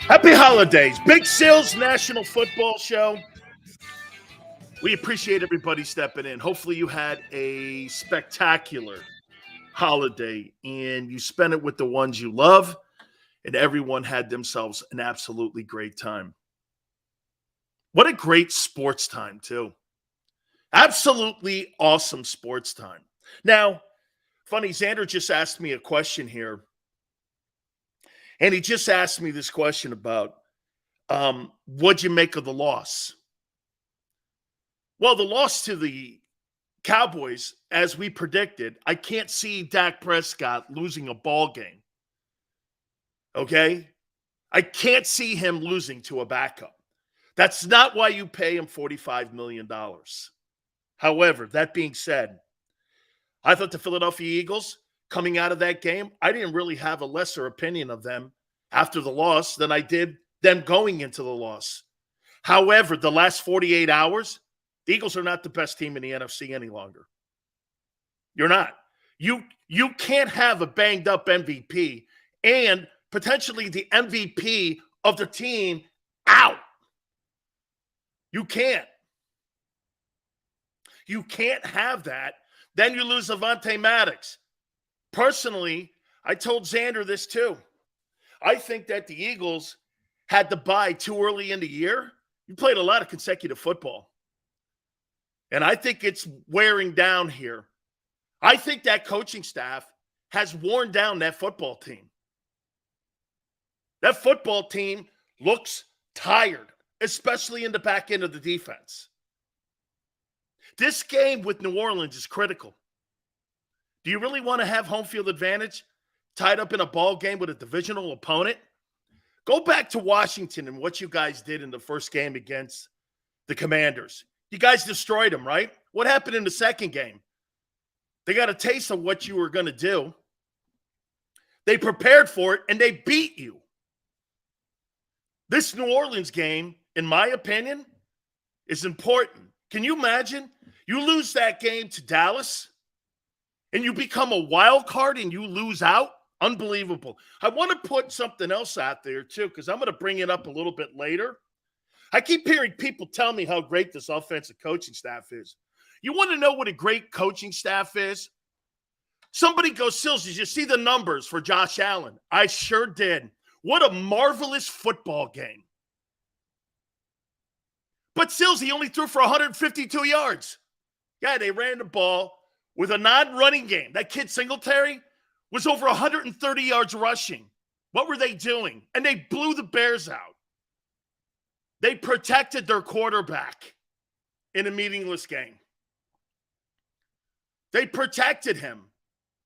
Happy holidays. Big Sales National Football Show. We appreciate everybody stepping in. Hopefully you had a spectacular holiday and you spent it with the ones you love and everyone had themselves an absolutely great time. What a great sports time, too. Absolutely awesome sports time. Now, funny, Xander just asked me a question here. And he just asked me this question about what'd you make of the loss? Well, the loss to the Cowboys, as we predicted, I can't see Dak Prescott losing a ball game. Okay? I can't see him losing to a backup. That's not why you pay him $45 million. However, that being said, I thought the Philadelphia Eagles, coming out of that game, I didn't really have a lesser opinion of them after the loss than I did them going into the loss. However, the last 48 hours, the Eagles are not the best team in the NFC any longer. You're not. You can't have a banged-up MVP and potentially the MVP of the team out. You can't. You can't have that. Then you lose Avonte Maddox. Personally, I told Xander this too. I think that the Eagles had to buy too early in the year. You played a lot of consecutive football. And I think it's wearing down here. I think that coaching staff has worn down that football team. That football team looks tired, especially in the back end of the defense. This game with New Orleans is critical. Do you really want to have home field advantage tied up in a ball game with a divisional opponent? Go back to Washington and what you guys did in the first game against the Commanders. You guys destroyed them, right? What happened in the second game? They got a taste of what you were going to do. They prepared for it, and they beat you. This New Orleans game, in my opinion, is important. Can you imagine? You lose that game to Dallas, and you become a wild card, and you lose out? Unbelievable. I want to put something else out there, too, because I'm going to bring it up a little bit later. I keep hearing people tell me how great this offensive coaching staff is. You want to know what a great coaching staff is? Somebody goes, Sills, did you see the numbers for Josh Allen? I sure did. What a marvelous football game. But Sills, he only threw for 152 yards. Yeah, they ran the ball with a non-running game. That kid Singletary was over 130 yards rushing. What were they doing? And they blew the Bears out. They protected their quarterback in a meaningless game. They protected him.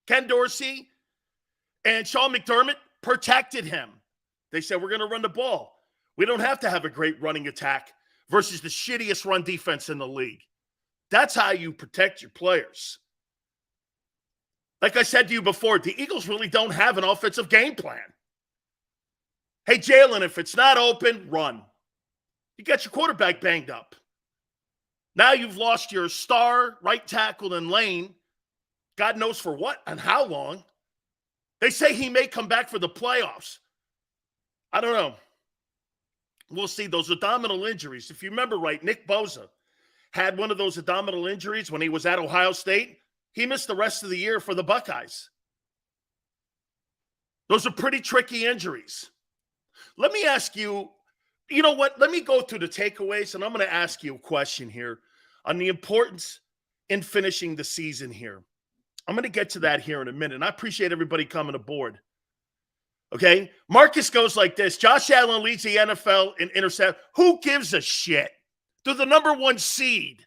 Ken Dorsey and Sean McDermott protected him. They said, we're going to run the ball. We don't have to have a great running attack versus the shittiest run defense in the league. That's how you protect your players. Like I said to you before, the Eagles really don't have an offensive game plan. Hey, Jalen, if it's not open, run. You got your quarterback banged up. Now you've lost your star right tackle in Lane. God knows for what and how long. They say he may come back for the playoffs. I don't know. We'll see. Those abdominal injuries. If you remember right, Nick Bosa had one of those abdominal injuries when he was at Ohio State. He missed the rest of the year for the Buckeyes. Those are pretty tricky injuries. Let me ask you, you know what? Let me go through the takeaways, and I'm going to ask you a question here on the importance in finishing the season here. I'm going to get to that here in a minute, and I appreciate everybody coming aboard. Okay? Marcus goes like this. Josh Allen leads the NFL in intercept. Who gives a shit? They're the number one seed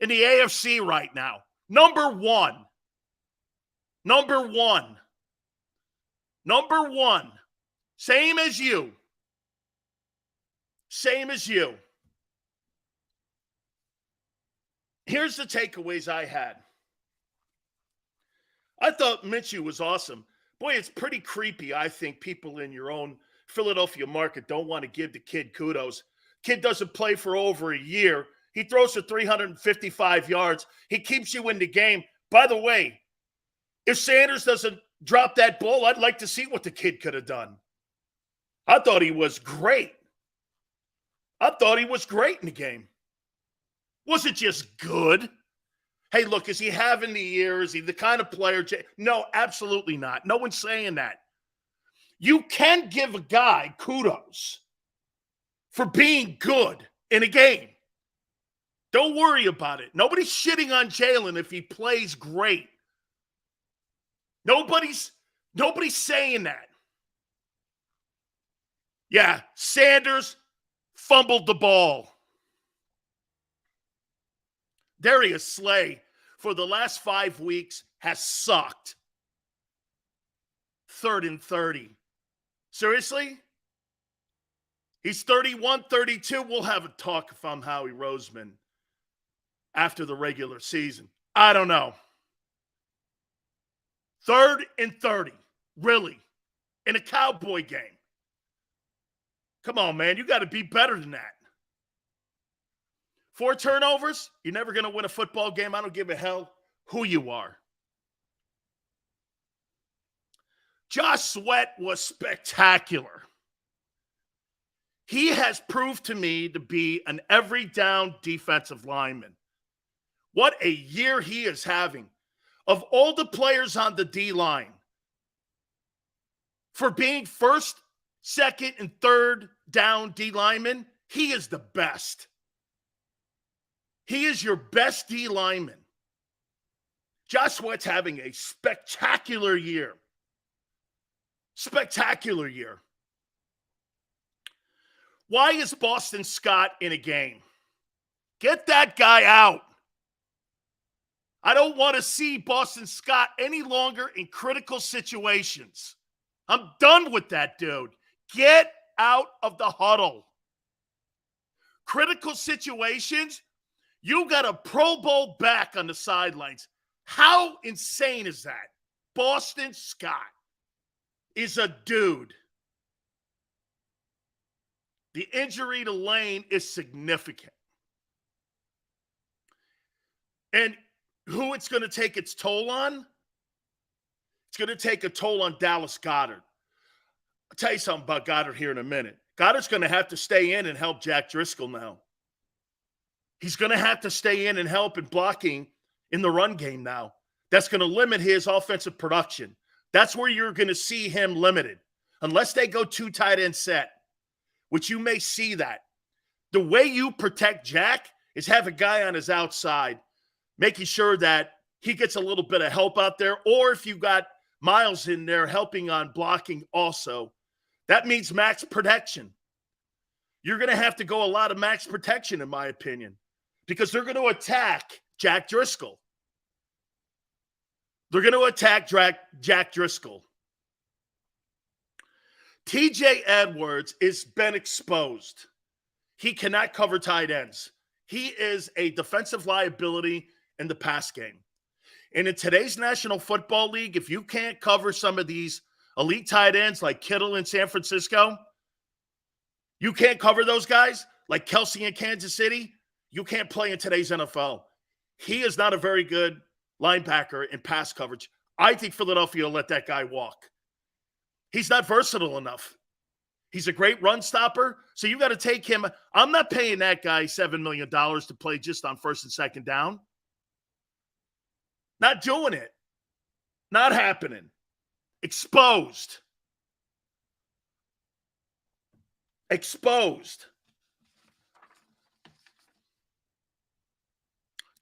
in the AFC right now. Number one. Number one. Number one. Same as you. Same as you. Here's the takeaways I had. I thought Minshew was awesome. Boy, it's pretty creepy. I think people in your own Philadelphia market don't want to give the kid kudos. Kid doesn't play for over a year. He throws for 355 yards. He keeps you in the game. By the way, if Sanders doesn't drop that ball, I'd like to see what the kid could have done. I thought he was great. I thought he was great in the game. Was it just good? Hey, look, is he having the year? Is he the kind of player? No, absolutely not. No one's saying that. You can give a guy kudos for being good in a game. Don't worry about it. Nobody's shitting on Jalen if he plays great. Nobody's saying that. Yeah, Sanders fumbled the ball. Darius Slay, for the last 5 weeks, has sucked. 3rd and 30. Seriously? He's 31, 32. We'll have a talk if I'm Howie Roseman after the regular season. I don't know. 3rd and 30. Really? In a Cowboy game. Come on, man. You got to be better than that. 4 turnovers? You're never going to win a football game. I don't give a hell who you are. Josh Sweat was spectacular. He has proved to me to be an every down defensive lineman. What a year he is having. Of all the players on the D-line, for being 1st, 2nd, and 3rd down D lineman, he is the best. He is your best D lineman. Josh Sweat's having a spectacular year. Spectacular year. Why is Boston Scott in a game? Get that guy out. I don't want to see Boston Scott any longer in critical situations. I'm done with that dude. Get out of the huddle. Critical situations, you got a Pro Bowl back on the sidelines. How insane is that? Boston Scott is a dude. The injury to Lane is significant. And who it's going to take its toll on? It's going to take a toll on Dallas Goedert. I'll tell you something about Goedert here in a minute. Goddard's going to have to stay in and help Jack Driscoll now. He's going to have to stay in and help in blocking in the run game now. That's going to limit his offensive production. That's where you're going to see him limited. Unless they go 2 tight end set, which you may see that. The way you protect Jack is have a guy on his outside, making sure that he gets a little bit of help out there. Or if you got Miles in there helping on blocking also, that means max protection. You're going to have to go a lot of max protection, in my opinion, because they're going to attack Jack Driscoll. They're going to attack Jack Driscoll. TJ Edwards has been exposed. He cannot cover tight ends. He is a defensive liability in the pass game. And in today's National Football League, if you can't cover some of these elite tight ends like Kittle in San Francisco, you can't cover those guys like Kelsey in Kansas City, you can't play in today's NFL. He is not a very good linebacker in pass coverage. I think Philadelphia will let that guy walk. He's not versatile enough. He's a great run stopper, so you got to take him. I'm not paying that guy $7 million to play just on 1st and 2nd down. Not doing it. Not happening. Exposed. Exposed.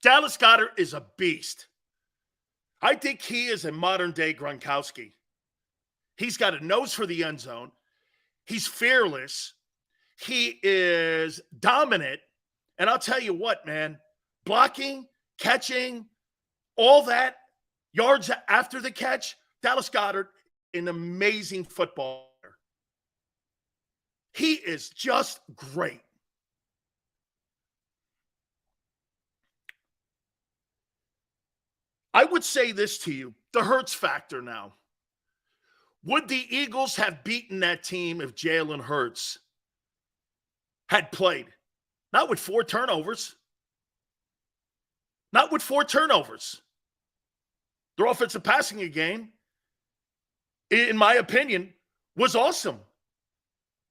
Dallas Goedert is a beast. I think he is a modern-day Gronkowski. He's got a nose for the end zone. He's fearless. He is dominant. And I'll tell you what, man, blocking, catching, all that, yards after the catch, Dallas Goedert, an amazing footballer. He is just great. I would say this to you, the Hurts factor now. Would the Eagles have beaten that team if Jalen Hurts had played? Not with 4 turnovers. Not with 4 turnovers. Their offensive passing game, in my opinion, was awesome.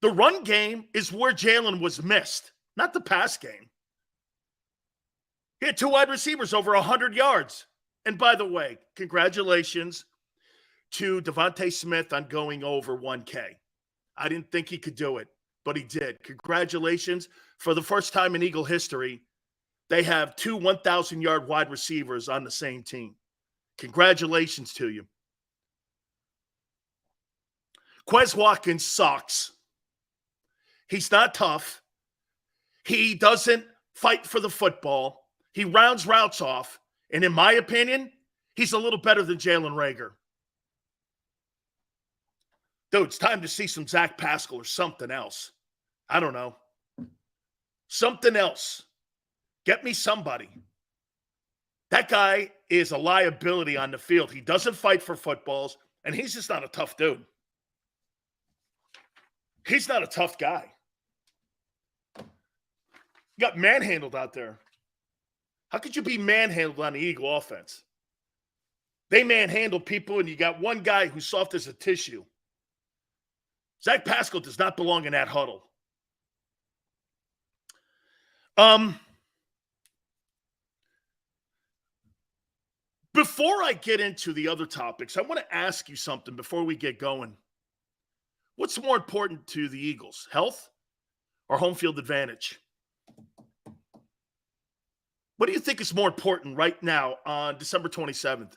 The run game is where Jalen was missed, not the pass game. He had 2 wide receivers over 100 yards. And by the way, congratulations to Devonta Smith on going over 1K. I didn't think he could do it, but he did. Congratulations. For the first time in Eagle history, they have 2 1,000-yard wide receivers on the same team. Congratulations to you. Quez Watkins sucks. He's not tough. He doesn't fight for the football. He rounds routes off. And in my opinion, he's a little better than Jalen Reagor. Dude, it's time to see some Zach Pascal or something else. I don't know. Something else. Get me somebody. That guy is a liability on the field. He doesn't fight for footballs, and he's just not a tough dude. He's not a tough guy. You got manhandled out there. How could you be manhandled on the Eagle offense? They manhandle people, and you got one guy who's soft as a tissue. Zach Pascal does not belong in that huddle. Before I get into the other topics, I want to ask you something before we get going. What's more important to the Eagles, health or home field advantage? What do you think is more important right now on December 27th?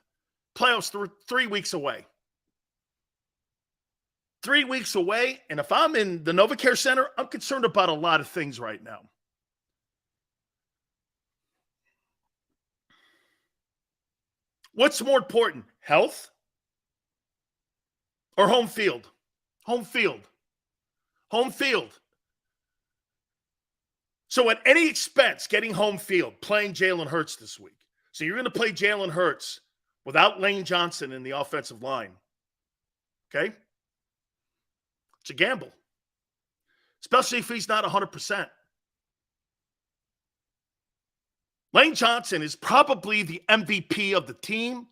Playoffs 3 weeks away. 3 weeks away, and if I'm in the NovaCare Center, I'm concerned about a lot of things right now. What's more important, health or home field? Home field. Home field. So at any expense, getting home field, playing Jalen Hurts this week. So you're going to play Jalen Hurts without Lane Johnson in the offensive line. Okay? It's a gamble. Especially if he's not 100%. Lane Johnson is probably the MVP of the team.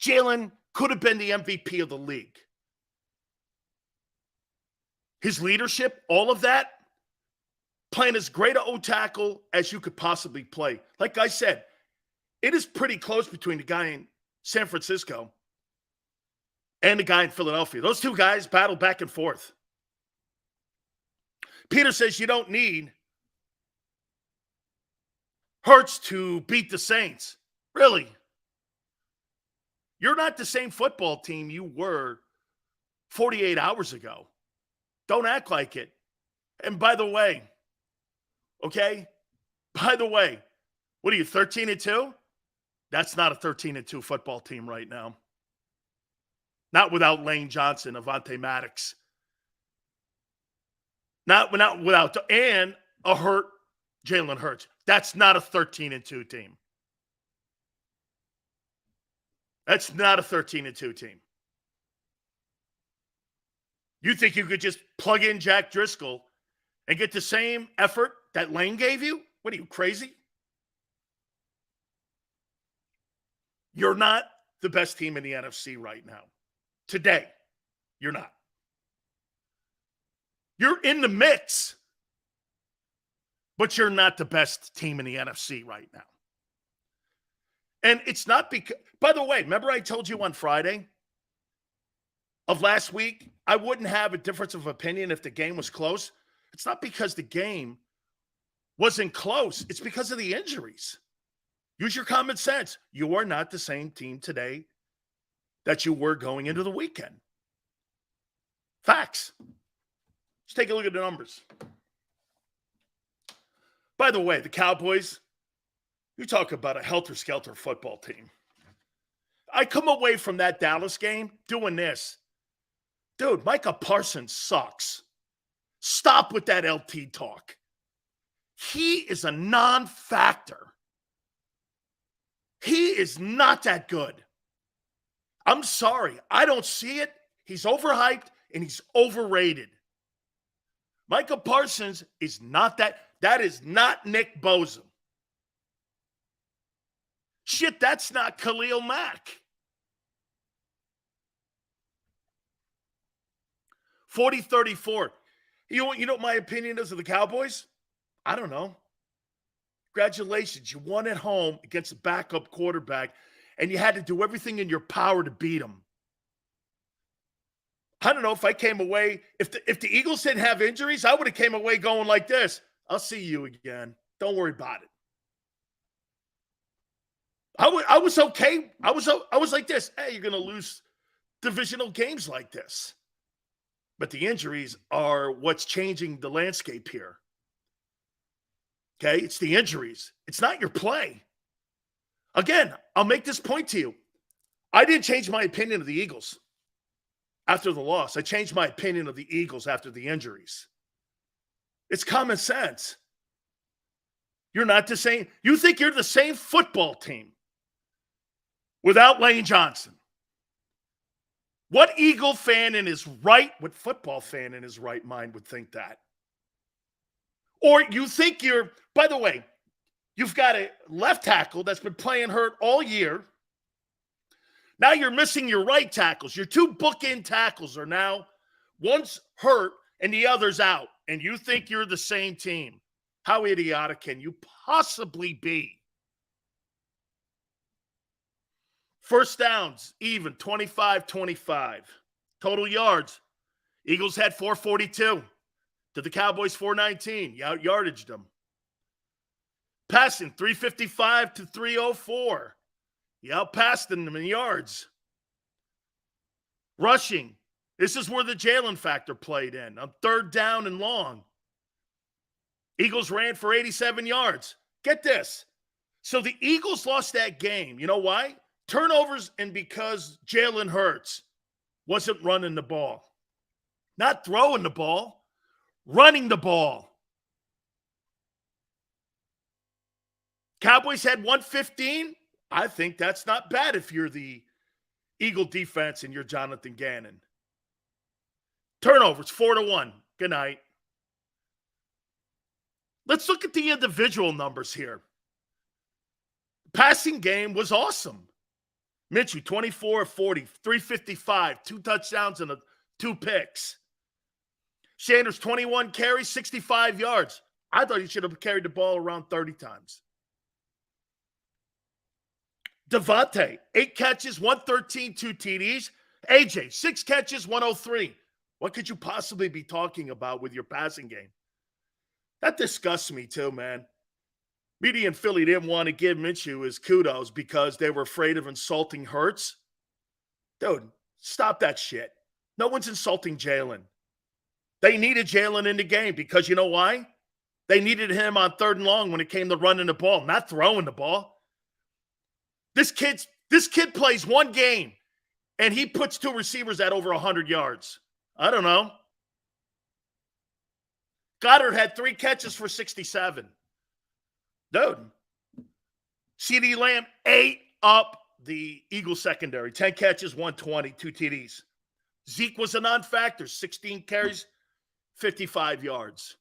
Jalen could have been the MVP of the league. His leadership, all of that, playing as great a O-tackle as you could possibly play. Like I said, it is pretty close between the guy in San Francisco and the guy in Philadelphia. Those two guys battle back and forth. Peter says you don't need Hurts to beat the Saints. Really? You're not the same football team you were 48 hours ago. Don't act like it. And by the way, okay? By the way, what are you, 13-2? That's not a 13-2 football team right now. Not without Lane Johnson, Avonte Maddox. Not without, and a hurt Jalen Hurts. That's not a 13-2 team. That's not a 13-2 team. You think you could just plug in Jack Driscoll and get the same effort that Lane gave you? What are you, crazy? You're not the best team in the NFC right now. Today, you're not. You're in the mix, but you're not the best team in the NFC right now. And it's not because, by the way, remember I told you on Friday of last week, I wouldn't have a difference of opinion if the game was close. It's not because the game wasn't close. It's because of the injuries. Use your common sense. You are not the same team today that you were going into the weekend. Facts. Let's take a look at the numbers. By the way, the Cowboys, you talk about a helter-skelter football team. I come away from that Dallas game doing this. Dude, Micah Parsons sucks. Stop with that LT talk. He is a non-factor. He is not that good. I'm sorry. I don't see it. He's overhyped and he's overrated. Micah Parsons is not that. That is not Nick Bosa. Shit, that's not Khalil Mack. 40-34. You know what my opinion is of the Cowboys? I don't know. Congratulations. You won at home against a backup quarterback, and you had to do everything in your power to beat him. I don't know if I came away, if the Eagles didn't have injuries, I would have came away going like this. I'll see you again. Don't worry about it. I was okay. I was like this. Hey, you're going to lose divisional games like this. But the injuries are what's changing the landscape here. Okay? It's the injuries. It's not your play. Again, I'll make this point to you. I didn't change my opinion of the Eagles after the loss. I changed my opinion of the Eagles after the injuries. It's common sense. You're not the same. You think you're the same football team without Lane Johnson. What Eagle fan in his right, what football fan in his right mind would think that? Or you think you're, by the way, you've got a left tackle that's been playing hurt all year. Now you're missing your right tackles. Your two bookend tackles are now, one's hurt and the other's out. And you think you're the same team. How idiotic can you possibly be? First downs, even, 25-25. Total yards, Eagles had 442. To the Cowboys, 419. You out-yardaged them. Passing, 355 to 304. You outpassed them in yards. Rushing, this is where the Jalen factor played in. On third down and long, Eagles ran for 87 yards. Get this. So the Eagles lost that game. You know why? Turnovers, and because Jalen Hurts wasn't running the ball. Not throwing the ball, running the ball. Cowboys had 115. I think that's not bad if you're the Eagle defense and you're Jonathan Gannon. Turnovers, 4-1. Good night. Let's look at the individual numbers here. Passing game was awesome. Minshew, 24 of 40, 355, 2 touchdowns and 2 picks. Sanders, 21 carries, 65 yards. I thought he should have carried the ball around 30 times. Devonta, 8 catches, 113, 2 TDs. AJ, 6 catches, 103. What could you possibly be talking about with your passing game? That disgusts me too, man. Media in Philly didn't want to give Minshew his kudos because they were afraid of insulting Hurts. Dude, stop that shit. No one's insulting Jalen. They needed Jalen in the game because you know why? They needed him on third and long when it came to running the ball, not throwing the ball. This kid plays one game, and he puts 2 receivers at over 100 yards. I don't know. Goddard had 3 catches for 67. Dude. CeeDee Lamb ate up the Eagles secondary. 10 catches, 120, 2 TDs. Zeke was a non-factor. 16 carries, 55 yards.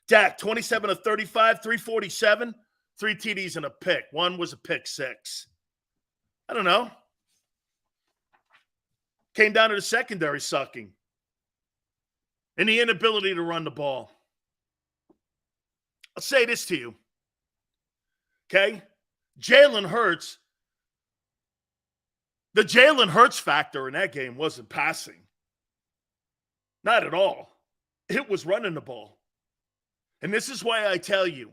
Dak, 27 of 35, 347, 3 TDs and a pick. 1 was a pick 6. I don't know. Came down to the secondary sucking. And the inability to run the ball. I'll say this to you. Okay? Jalen Hurts. The Jalen Hurts factor in that game wasn't passing. Not at all. It was running the ball. And this is why I tell you,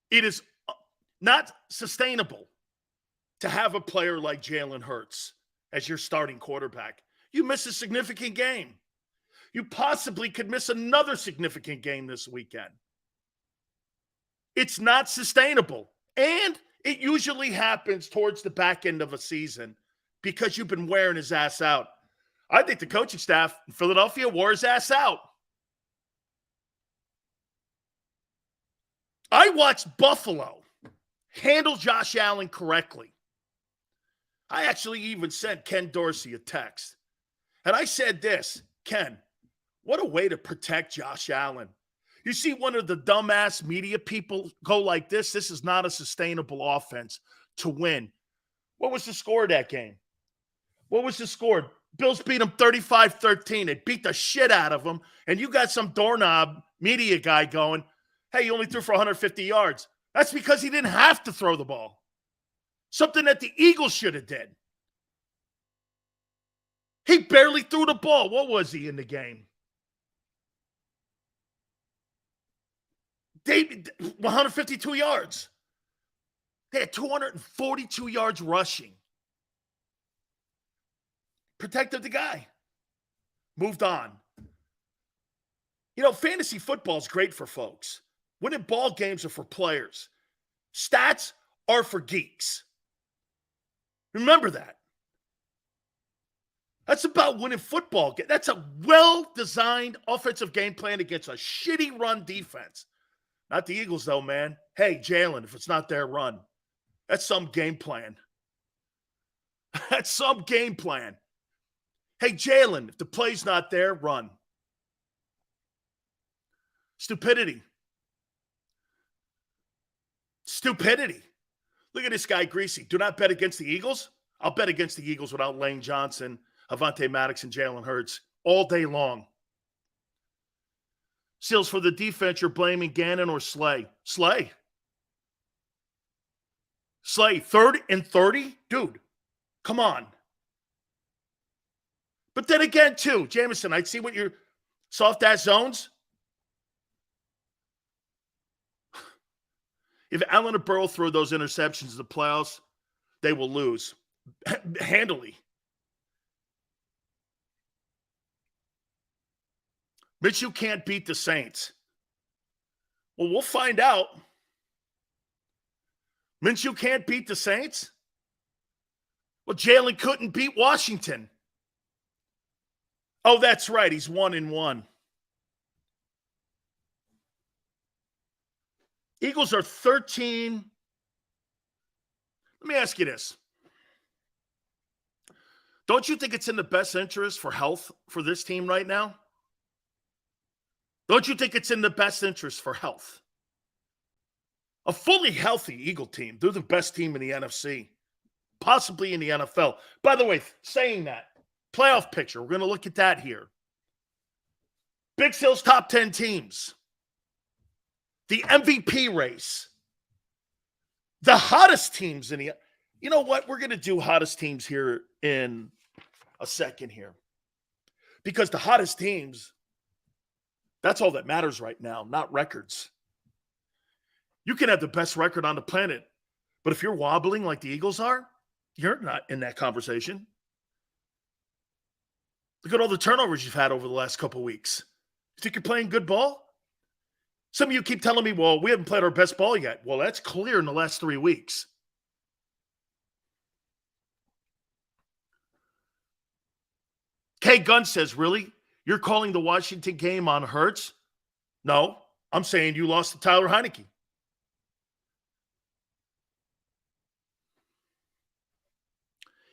it is not sustainable to have a player like Jalen Hurts as your starting quarterback. You miss a significant game. You possibly could miss another significant game this weekend. It's not sustainable. And it usually happens towards the back end of a season because you've been wearing his ass out. I think the coaching staff in Philadelphia wore his ass out. I watched Buffalo handle Josh Allen correctly. I actually even sent Ken Dorsey a text. And I said this, Ken, what a way to protect Josh Allen. You see one of the dumbass media people go like this. This is not a sustainable offense to win. What was the score of that game? What was the score? Bills beat them 35-13. They beat the shit out of them. And you got some doorknob media guy going, hey, you only threw for 150 yards. That's because he didn't have to throw the ball. Something that the Eagles should have did. He barely threw the ball. What was he in the game? 152 yards. They had 242 yards rushing. Protected the guy. Moved on. You know, fantasy football is great for folks. Winning ball games are for players. Stats are for geeks. Remember that. That's about winning football. That's a well-designed offensive game plan against a shitty run defense. Not the Eagles, though, man. Hey, Jalen, if it's not their run, that's some game plan. That's some game plan. Hey, Jalen, if the play's not there, run. Stupidity. Stupidity. Look at this guy, Greasy. Do not bet against the Eagles. I'll bet against the Eagles without Lane Johnson, Avonte Maddox, and Jalen Hurts all day long. Seals, for the defense, you're blaming Gannon or Slay? Slay. 3rd and 30? Dude, come on. But then again, too, Jameson, I see what you're soft-ass zones. If Allen and Burrow throw those interceptions in the playoffs, they will lose handily. Minshew can't beat the Saints. Well, we'll find out. Minshew can't beat the Saints? Well, Jalen couldn't beat Washington. Oh, that's right. He's 1-1. Eagles are 13. Let me ask you this. Don't you think it's in the best interest for health for this team right now? Don't you think it's in the best interest for health? A fully healthy Eagle team. They're the best team in the NFC, possibly in the NFL. By the way, saying that, playoff picture, we're going to look at that here. Big Sales top 10 teams. The MVP race. The hottest teams in the... You know what? We're going to do hottest teams here in a second here. Because the hottest teams, that's all that matters right now, not records. You can have the best record on the planet, but if you're wobbling like the Eagles are, you're not in that conversation. Look at all the turnovers you've had over the last couple weeks. You think you're playing good ball? Some of you keep telling me, well, we haven't played our best ball yet. Well, that's clear in the last 3 weeks. K. Gunn says, really? You're calling the Washington game on Hurts? No, I'm saying you lost to Tyler Heineke.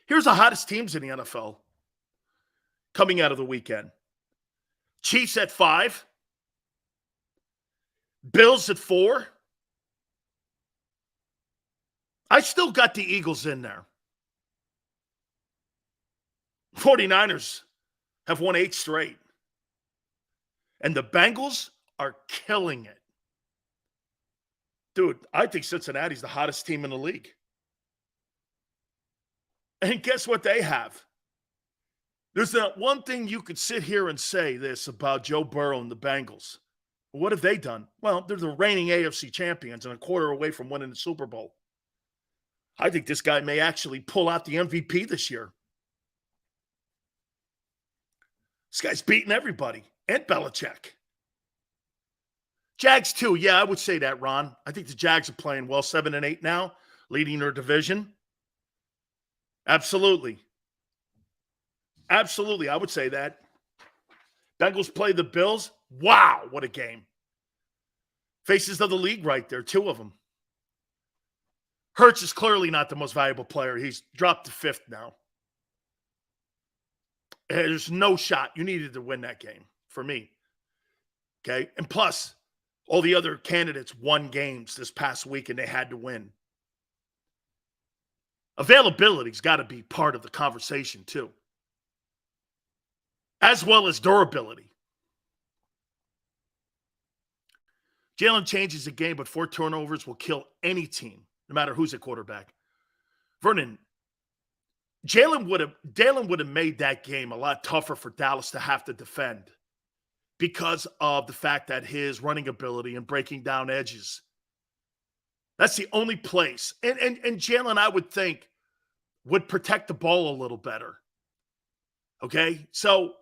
Here's the hottest teams in the NFL coming out of the weekend. Chiefs at 5. Bills at 4. I still got the Eagles in there. 49ers have won 8 straight. And the Bengals are killing it. Dude, I think Cincinnati's the hottest team in the league. And guess what they have? There's not one thing you could sit here and say this about Joe Burrow and the Bengals. What have they done? Well, they're the reigning AFC champions and a quarter away from winning the Super Bowl. I think this guy may actually pull out the MVP this year. This guy's beating everybody and Belichick. Jags too. Yeah, I would say that, Ron. I think the Jags are playing well, 7-8 now, leading their division. Absolutely. Absolutely, I would say that. Bengals play the Bills. Wow, what a game. Faces of the league right there, 2 of them. Hurts is clearly not the most valuable player. He's dropped to 5th now. There's no shot. You needed to win that game for me. Okay? And plus, all the other candidates won games this past week, and they had to win. Availability's got to be part of the conversation, too. as well as durability. Jalen changes the game, but 4 turnovers will kill any team, no matter who's at quarterback. Vernon, Jalen would have made that game a lot tougher for Dallas to have to defend because of the fact that his running ability and breaking down edges. That's the only place. And Jalen, I would think, would protect the ball a little better. Okay? So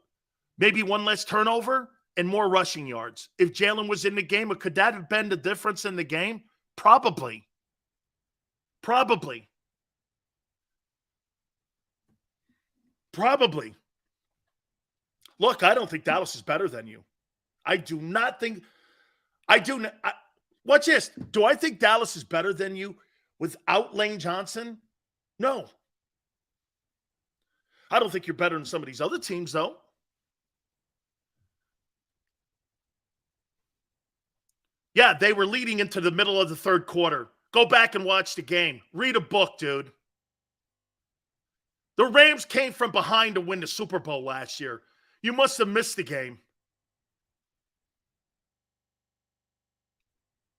maybe one less turnover and more rushing yards. If Jalen was in the game, could that have been the difference in the game? Probably. Probably. Look, I don't think Dallas is better than you. I do not think – watch this. Do I think Dallas is better than you without Lane Johnson? No. I don't think you're better than some of these other teams, though. Yeah, they were leading into the middle of the third quarter. Go back and watch the game. Read a book, dude. The Rams came from behind to win the Super Bowl last year. You must have missed the game.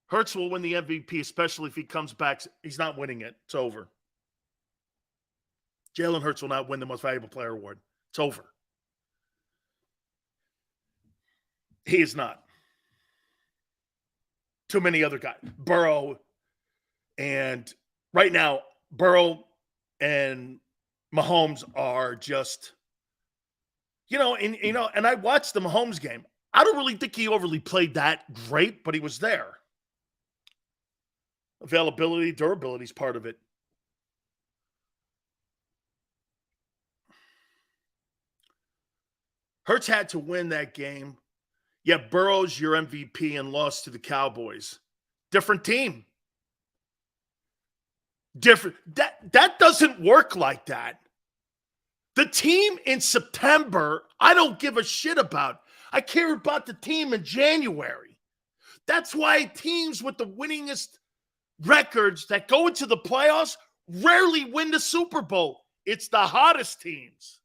Hurts will win the MVP, especially if he comes back. He's not winning it. It's over. Jalen Hurts will not win the Most Valuable Player award. It's over. He is not. Too many other guys. Burrow and right now, Burrow and Mahomes are just, and I watched the Mahomes game. I don't really think he overly played that great, but he was there. Availability, durability is part of it. Hurts had to win that game. Yeah, Burrow's your MVP and lost to the Cowboys. Different team. Different. That doesn't work like that. The team in September, I don't give a shit about. I care about the team in January. That's why teams with the winningest records that go into the playoffs rarely win the Super Bowl. It's the hottest teams.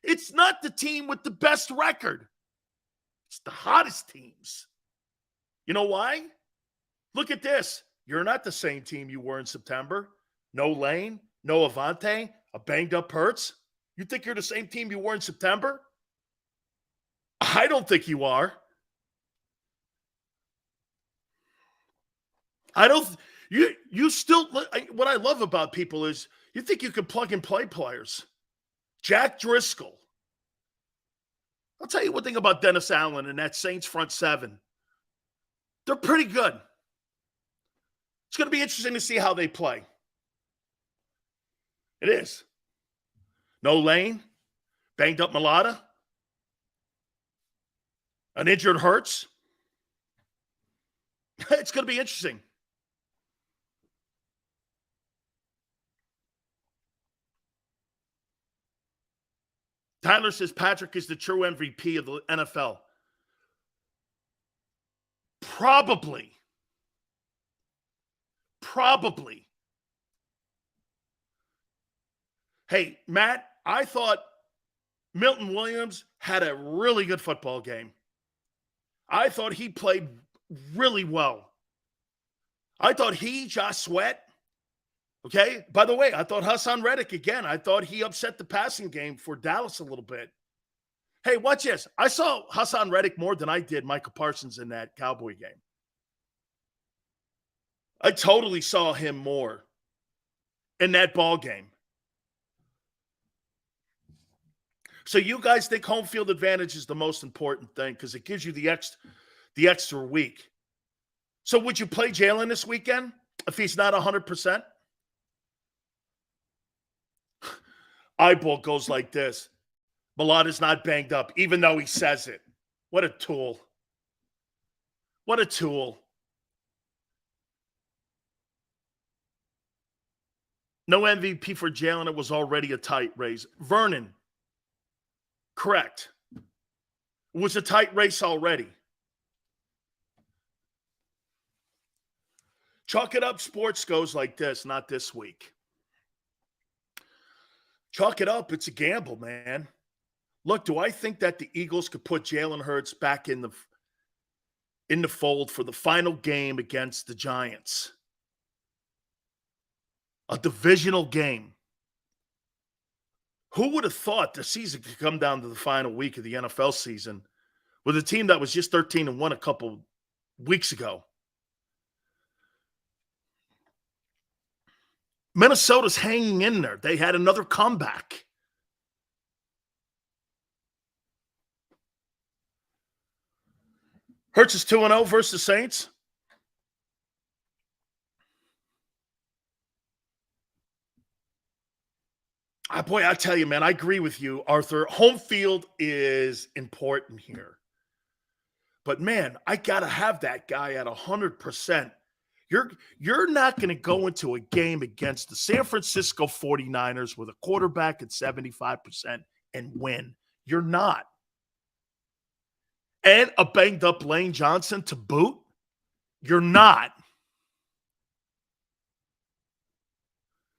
It's not the team with the best record. It's the hottest teams. You know why? Look at this. You're not the same team you were in September. No Lane, no Avonte, a banged-up Hurts. You think you're the same team you were in September? I don't think you are. You still, what I love about people is you think you can plug and play players. Jack Driscoll. I'll tell you one thing about Dennis Allen and that Saints front seven. They're pretty good. It's going to be interesting to see how they play. It is. No Lane, banged up Mulata, an injured Hurts. It's going to be interesting. Tyler says Patrick is the true MVP of the NFL. Probably. Hey, Matt, I thought Milton Williams had a really good football game. I thought he played really well. I thought Josh Sweat, okay? By the way, I thought Hassan Reddick, again, I thought he upset the passing game for Dallas a little bit. Hey, watch this. I saw Hassan Reddick more than I did Michael Parsons in that Cowboy game. I totally saw him more in that ball game. So you guys think home field advantage is the most important thing because it gives you the extra week. So would you play Jalen this weekend if he's not 100%? Eyeball goes like this. Mulata's not banged up, even though he says it. What a tool. What a tool. No MVP for Jalen. It was already a tight race. Vernon, correct. It was a tight race already. Chalk It Up Sports goes like this, not this week. Chalk it up. It's a gamble, man. Look, do I think that the Eagles could put Jalen Hurts back in the fold for the final game against the Giants? A divisional game. Who would have thought the season could come down to the final week of the NFL season with a team that was just 13-1 a couple weeks ago? Minnesota's hanging in there. They had another comeback. Hurts is 2-0 versus the Saints. Boy, I tell you, man, I agree with you, Arthur. Home field is important here. But, man, I got to have that guy at 100%. You're not going to go into a game against the San Francisco 49ers with a quarterback at 75% and win. You're not. And a banged-up Lane Johnson to boot. You're not.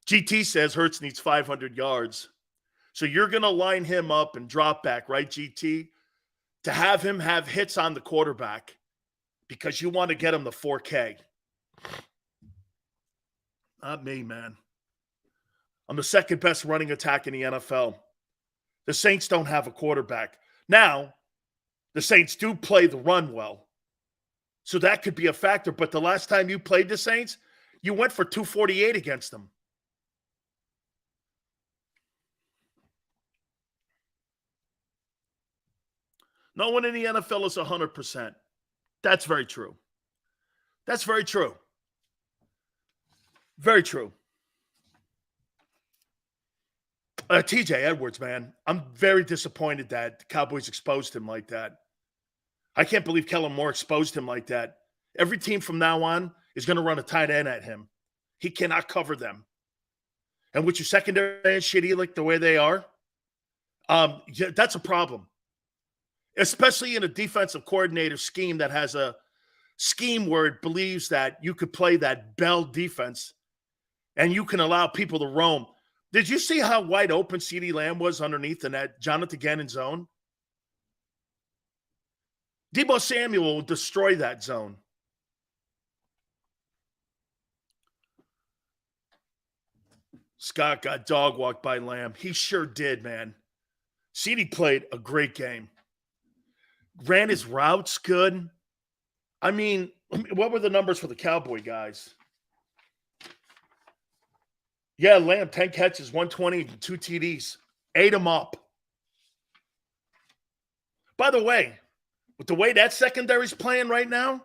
GT says Hurts needs 500 yards. So you're going to line him up and drop back, right, GT? To have him have hits on the quarterback because you want to get him the 4K. Not me, man. I'm the second best running attack in the NFL. The Saints don't have a quarterback. Now, the Saints do play the run well. So that could be a factor. But the last time you played the Saints, you went for 248 against them. No one in the NFL is 100%. That's very true. That's very true. Very true. TJ Edwards, man, I'm very disappointed that the Cowboys exposed him like that. I can't believe Kellen Moore exposed him like that. Every team from now on is going to run a tight end at him. He cannot cover them. And with your secondary and shitty like the way they are, yeah, that's a problem. Especially in a defensive coordinator scheme that has a scheme where it believes that you could play that bell defense and you can allow people to roam. Did you see how wide open CeeDee Lamb was underneath in that Jonathan Gannon zone? Deebo Samuel will destroy that zone. Scott got dog walked by Lamb. He sure did, man. CeeDee played a great game. Ran his routes good. I mean, what were the numbers for the Cowboy guys? Yeah, Lamb, 10 catches, 120, 2 TDs. Ate him up. By the way, with the way that secondary's playing right now,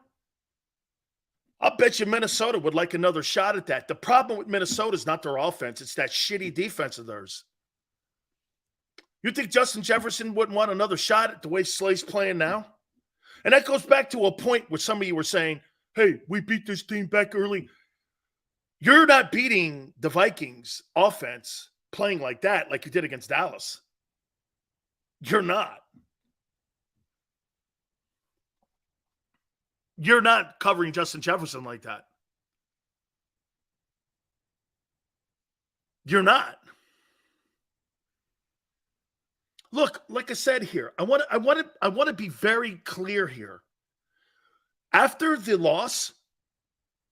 I'll bet you Minnesota would like another shot at that. The problem with Minnesota is not their offense. It's that shitty defense of theirs. You think Justin Jefferson wouldn't want another shot at the way Slay's playing now? And that goes back to a point where some of you were saying, hey, we beat this team back early. You're not beating the Vikings offense playing like that like you did against Dallas. You're not. You're not covering Justin Jefferson like that. You're not. Look, like I said here, I want to be very clear here. After the loss,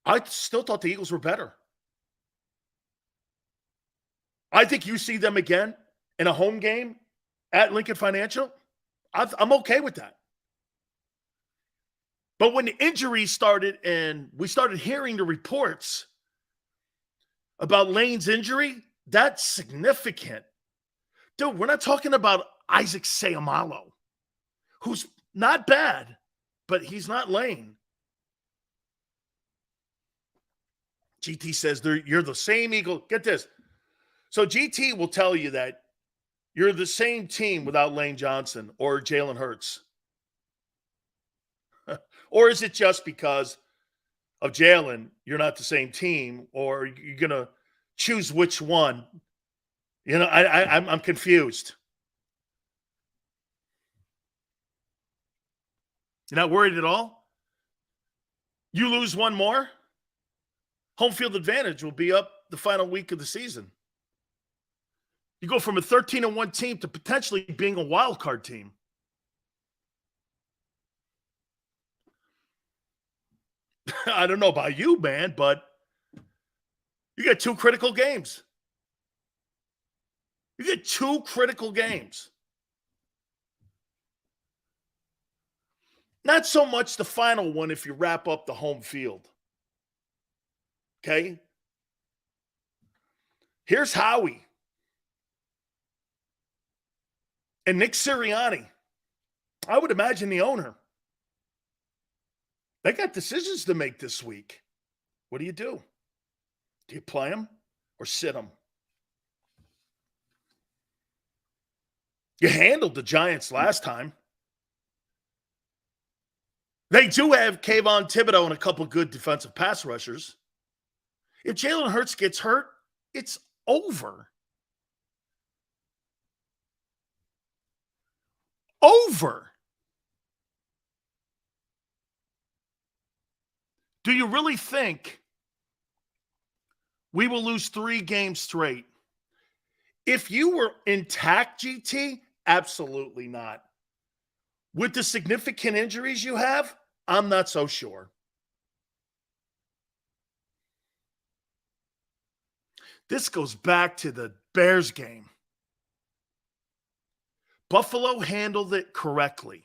I still thought the Eagles were better. I think you see them again in a home game at Lincoln Financial. I'm okay with that. But when the injuries started and we started hearing the reports about Lane's injury, that's significant. Dude, we're not talking about Isaac Seumalo, who's not bad, but he's not Lane. GT says you're the same Eagle. Get this. So GT will tell you that you're the same team without Lane Johnson or Jalen Hurts. Or is it just because of Jalen, you're not the same team, or you're going to choose which one? You know, I'm confused. You're not worried at all? You lose one more, home field advantage will be up the final week of the season. You go from a 13-1 team to potentially being a wild card team. I don't know about you, man, but you get 2 critical games. You get 2 critical games. Not so much the final one if you wrap up the home field. Okay? Here's Howie and Nick Sirianni. I would imagine the owner. They got decisions to make this week. What do? Do you play them or sit them? You handled the Giants last time. They do have Kayvon Thibodeau and a couple good defensive pass rushers. If Jalen Hurts gets hurt, it's over. Over. Do you really think we will lose 3 games straight? If you were intact, GT, absolutely not. With the significant injuries you have, I'm not so sure. This goes back to the Bears game. Buffalo handled it correctly.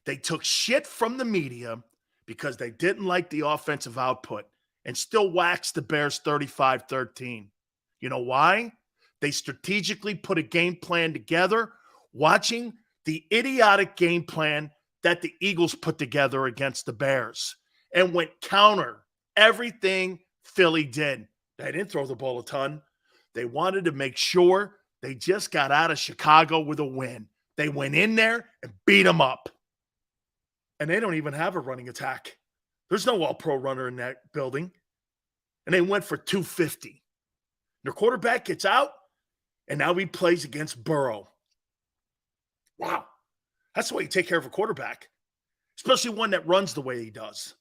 They took shit from the media because they didn't like the offensive output and still waxed the Bears 35-13. You know why? They strategically put a game plan together, watching the idiotic game plan that the Eagles put together against the Bears and went counter everything Philly did. They didn't throw the ball a ton. They wanted to make sure they just got out of Chicago with a win. They went in there and beat them up. And they don't even have a running attack. There's no all-pro runner in that building. And they went for 250. Their quarterback gets out, and now he plays against Burrow. Wow. That's the way you take care of a quarterback, especially one that runs the way he does.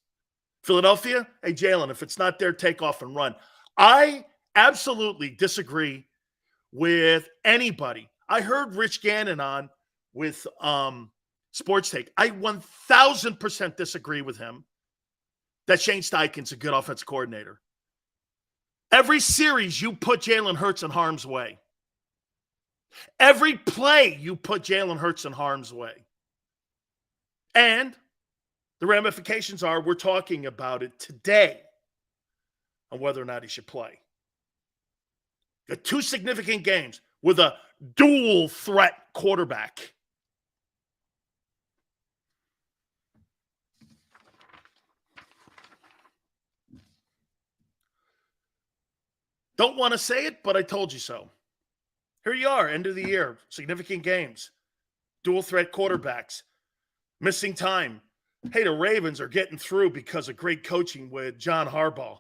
Philadelphia, hey, Jalen, if it's not there, take off and run. I absolutely disagree with anybody. I heard Rich Gannon on with Sports Take. I 1,000% disagree with him that Shane Steichen's a good offensive coordinator. Every series, you put Jalen Hurts in harm's way. Every play, you put Jalen Hurts in harm's way. And the ramifications are we're talking about it today on whether or not he should play. Got 2 significant games with a dual threat quarterback. Don't want to say it, but I told you so. Here you are, end of the year, significant games, dual threat quarterbacks, missing time. Hey, the Ravens are getting through because of great coaching with John Harbaugh.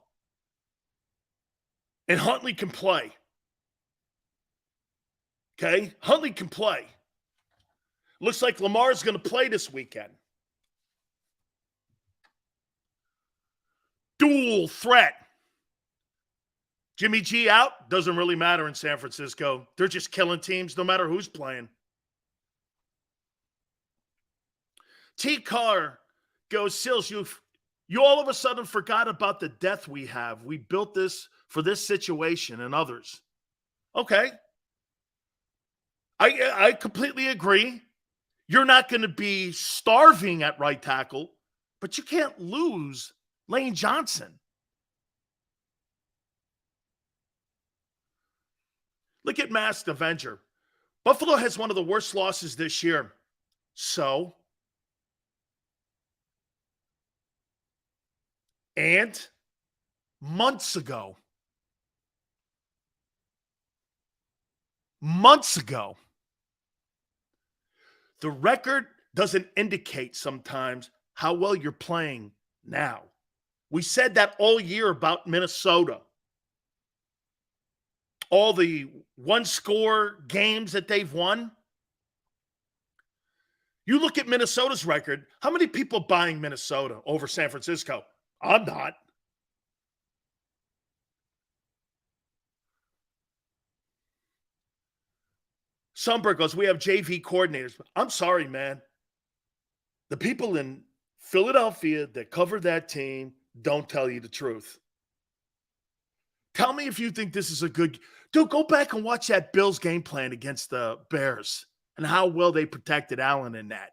And Huntley can play. Okay? Huntley can play. Looks like Lamar's going to play this weekend. Dual threat. Jimmy G out, doesn't really matter in San Francisco. They're just killing teams no matter who's playing. T. Carr goes, Sills, you all of a sudden forgot about the depth we have. We built this for this situation and others. Okay. I completely agree. You're not going to be starving at right tackle, but you can't lose Lane Johnson. Look at Masked Avenger. Buffalo has one of the worst losses this year. So, and months ago, the record doesn't indicate sometimes how well you're playing now. We said that all year about Minnesota. All the one-score games that they've won. You look at Minnesota's record, how many people buying Minnesota over San Francisco? I'm not. Sunberg goes, we have JV coordinators. I'm sorry, man. The people in Philadelphia that cover that team don't tell you the truth. Tell me if you think this is a good – dude, go back and watch that Bills game plan against the Bears and how well they protected Allen in that.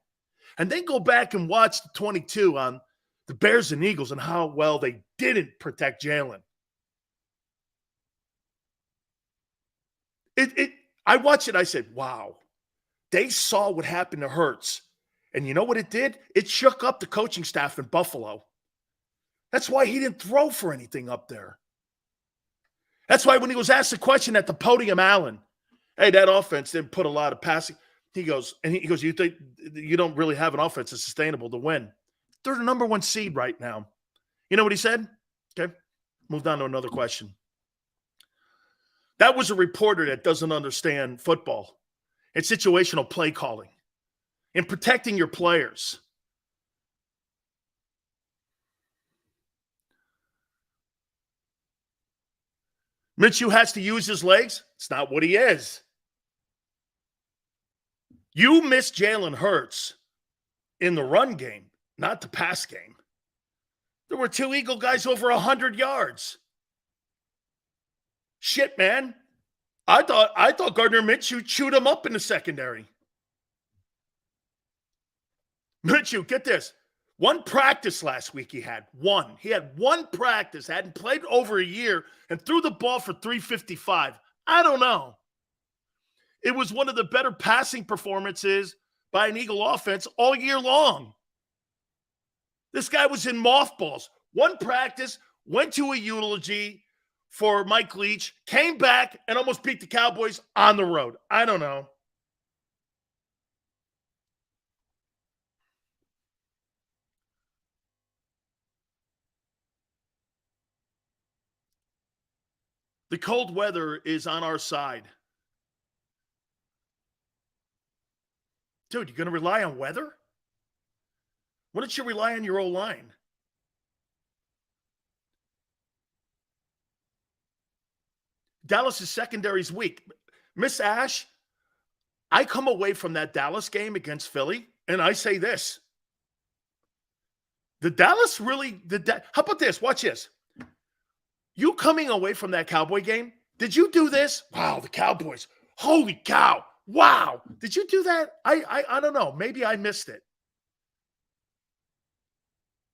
And then go back and watch the 22 on the Bears and Eagles and how well they didn't protect Jalen. I watched it. I said, wow. They saw what happened to Hurts. And you know what it did? It shook up the coaching staff in Buffalo. That's why he didn't throw for anything up there. That's why when he was asked the question at the podium, Allen, hey, that offense didn't put a lot of passing. He goes, you think you don't really have an offense that's sustainable to win? They're the number 1 seed right now. You know what he said? Okay, moved on to another question. That was a reporter that doesn't understand football and situational play calling and protecting your players. Minshew has to use his legs. It's not what he is. You miss Jalen Hurts in the run game, not the pass game. There were 2 Eagle guys over 100 yards. Shit, man. I thought Gardner Minshew chewed him up in the secondary. Minshew, get this. 1 practice last week he had. 1. He had 1 practice, hadn't played over a year, and threw the ball for 355. I don't know. It was one of the better passing performances by an Eagle offense all year long. This guy was in mothballs. 1 practice, went to a eulogy for Mike Leach, came back, and almost beat the Cowboys on the road. I don't know. The cold weather is on our side. Dude, you're going to rely on weather? Why don't you rely on your O-line? Dallas' secondary is weak. Miss Ash, I come away from that Dallas game against Philly, and I say this. The Dallas really – how about this? Watch this. You coming away from that Cowboy game, did you do this? Wow, the Cowboys. Holy cow. Wow. Did you do that? I don't know. Maybe I missed it.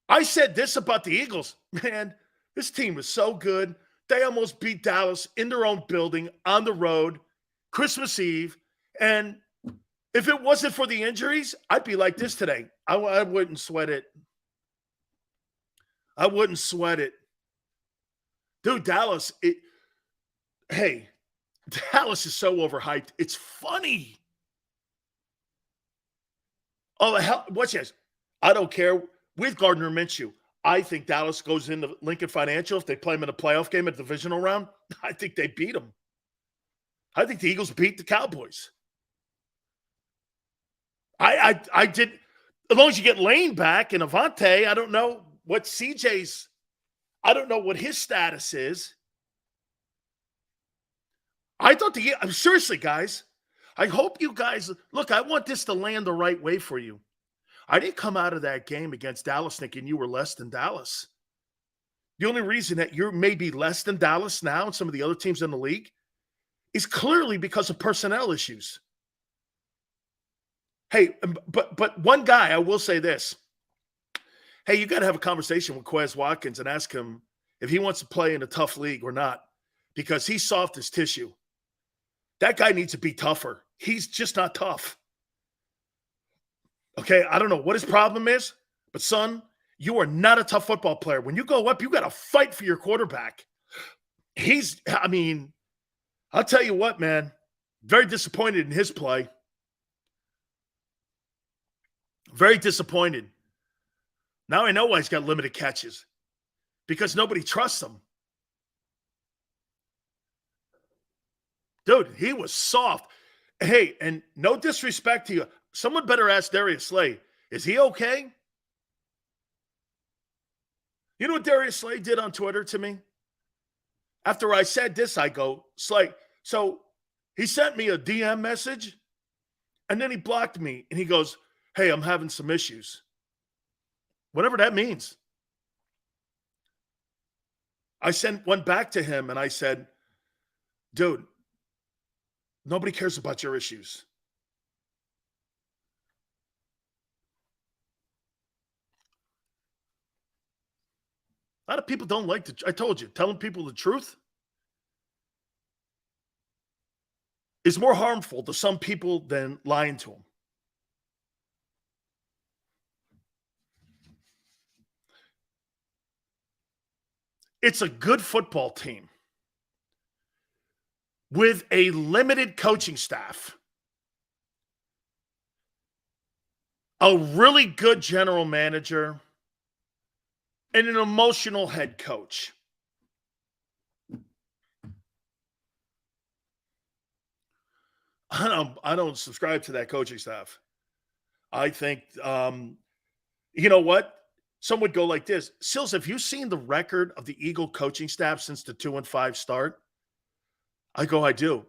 I said this about the Eagles. Man, this team is so good. They almost beat Dallas in their own building on the road, Christmas Eve. And if it wasn't for the injuries, I'd be like this today. I wouldn't sweat it. I wouldn't sweat it. Dude, Dallas, Dallas is so overhyped. It's funny. Oh, hell, watch this. I don't care. With Gardner Minshew, I think Dallas goes into Lincoln Financial. If they play them in a playoff game at the divisional round, I think they beat them. I think the Eagles beat the Cowboys. I did. As long as you get Lane back and Avonte, I don't know what CJ's. I don't know what his status is. I thought seriously, guys, I hope you guys, look, I want this to land the right way for you. I didn't come out of that game against Dallas thinking you were less than Dallas. The only reason that you're maybe less than Dallas now and some of the other teams in the league is clearly because of personnel issues. Hey, but one guy, I will say this. Hey, you got to have a conversation with Quez Watkins and ask him if he wants to play in a tough league or not, because he's soft as tissue. That guy needs to be tougher. He's just not tough. Okay, I don't know what his problem is, but son, you are not a tough football player. When you go up, you got to fight for your quarterback. I'll tell you what, man, very disappointed in his play. Very disappointed. Now I know why he's got limited catches, because nobody trusts him. Dude, he was soft. Hey, and no disrespect to you. Someone better ask Darius Slay. Is he okay? You know what Darius Slay did on Twitter to me? After I said this, I go, Slay. So he sent me a DM message And then he blocked me and he goes, hey, I'm having some issues. Whatever that means. I sent one back to him and I said, dude, nobody cares about your issues. A lot of people don't like I told you, telling people the truth is more harmful to some people than lying to them. It's a good football team with a limited coaching staff, a really good general manager, and an emotional head coach. I don't subscribe to that coaching staff. I think, you know what? Some would go like this. Sills, have you seen the record of the Eagle coaching staff since the 2-5 start? I go, I do.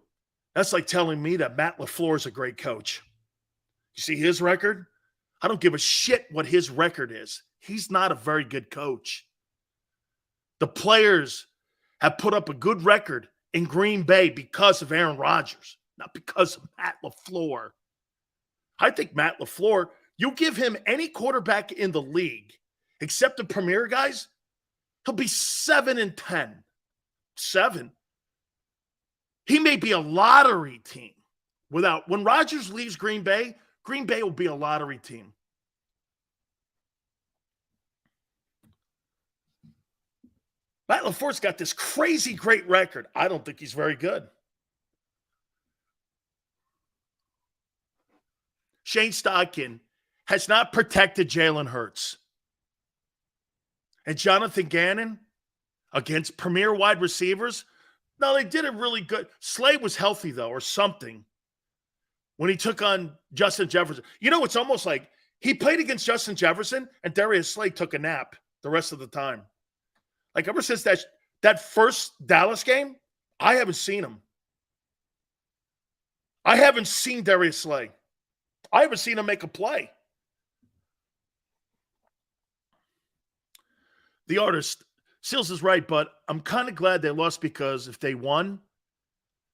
That's like telling me that Matt LaFleur is a great coach. You see his record? I don't give a shit what his record is. He's not a very good coach. The players have put up a good record in Green Bay because of Aaron Rodgers, not because of Matt LaFleur. I think Matt LaFleur, you give him any quarterback in the league, except the premier guys, he'll be 7-10. 7. He may be a lottery team. When Rodgers leaves Green Bay will be a lottery team. Matt LaFleur's got this crazy great record. I don't think he's very good. Shane Steichen has not protected Jalen Hurts. And Jonathan Gannon against premier wide receivers, no, they did it really good. Slay was healthy, though, or something, when he took on Justin Jefferson. You know, it's almost like he played against Justin Jefferson and Darius Slay took a nap the rest of the time. Like, ever since that first Dallas game, I haven't seen him. I haven't seen Darius Slay. I haven't seen him make a play. The artist, Seals is right, but I'm kind of glad they lost, because if they won,